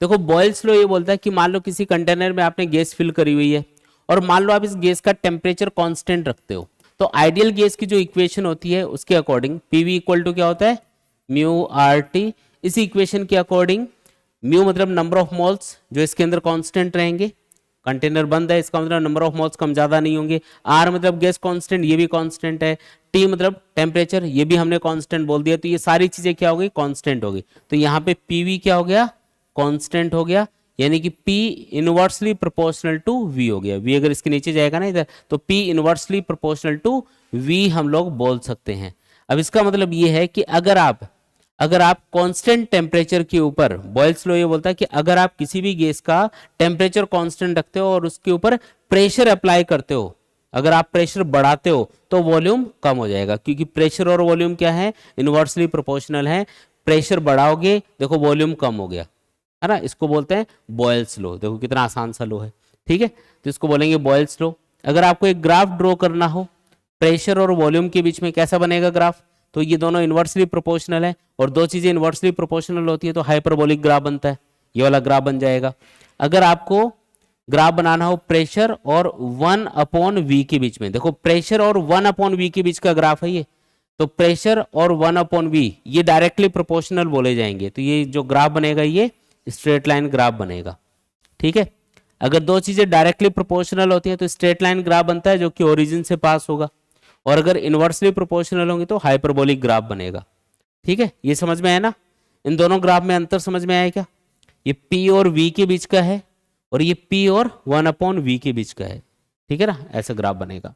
देखो Boyle's law ये बोलता है कि मान लो किसी कंटेनर में आपने गैस फिल करी हुई है और मान लो आप इस गैस का टेम्परेचर कांस्टेंट रखते हो, तो आइडियल गैस की जो इक्वेशन होती है उसके अकॉर्डिंग पीवी इक्वल टू क्या होता है, म्यू आर टी। इस इक्वेशन के अकॉर्डिंग म्यू मतलब नंबर ऑफ मोल्स जो इसके अंदर कांस्टेंट रहेंगे, कंटेनर बंद है इसका मतलब नंबर ऑफ मोल्स कम ज्यादा नहीं होंगे, आर मतलब गैस कांस्टेंट ये भी कांस्टेंट है, टी मतलब टेम्परेचर ये भी हमने कांस्टेंट बोल दिया, तो ये सारी चीजें क्या हो गई, कांस्टेंट हो गई। तो यहाँ पे पीवी क्या हो गया, कांस्टेंट हो गया, यानी कि P inversely proportional to V हो गया। V अगर इसके नीचे जाएगा ना इधर तो P inversely proportional to V हम लोग बोल सकते हैं। अब इसका मतलब ये है कि अगर आप कांस्टेंट टेम्परेचर के ऊपर, बॉयल्स लॉ ये बोलता है कि अगर आप किसी भी गैस का टेम्परेचर कांस्टेंट रखते हो और उसके ऊपर प्रेशर अप्लाई करते हो, अगर आप प्रेशर बढ़ाते हो तो वॉल्यूम कम हो जाएगा, क्योंकि प्रेशर और वॉल्यूम क्या है, इनवर्सली प्रोपोर्शनल है। प्रेशर बढ़ाओगे देखो वॉल्यूम कम हो गया, है ना, इसको बोलते हैं बॉयल्स लॉ। देखो कितना आसान सा लॉ है, ठीक है, तो इसको बोलेंगे बॉयल्स लॉ। अगर आपको एक ग्राफ ड्रॉ करना हो प्रेशर और वॉल्यूम के बीच में, कैसा बनेगा ग्राफ, तो ये दोनों इनवर्सली प्रोपोर्शनल है और दो चीजें इनवर्सली प्रोपोर्शनल होती है तो हाइपरबोलिक ग्राफ बनता है, ये वाला ग्राफ बन जाएगा। अगर आपको ग्राफ बनाना हो प्रेशर और 1/v के बीच में, देखो प्रेशर और 1/v के बीच का ग्राफ है ये, तो प्रेशर और 1/v ये डायरेक्टली प्रोपोर्शनल बोले जाएंगे, तो ये जो ग्राफ बनेगा ये स्ट्रेट लाइन ग्राफ बनेगा, ठीक है। अगर दो चीजें डायरेक्टली प्रोपोर्शनल होती हैं तो स्ट्रेट लाइन ग्राफ बनता है जो कि ओरिजिन से पास होगा, और अगर इनवर्सली प्रोपोर्शनल होंगे तो हाइपरबोलिक ग्राफ बनेगा, ठीक है। ये समझ में आया ना, इन दोनों ग्राफ में अंतर समझ में आया क्या, ये P और V के बीच का है और ये P और 1/v के बीच का है, ठीक है ना, ऐसा ग्राफ बनेगा।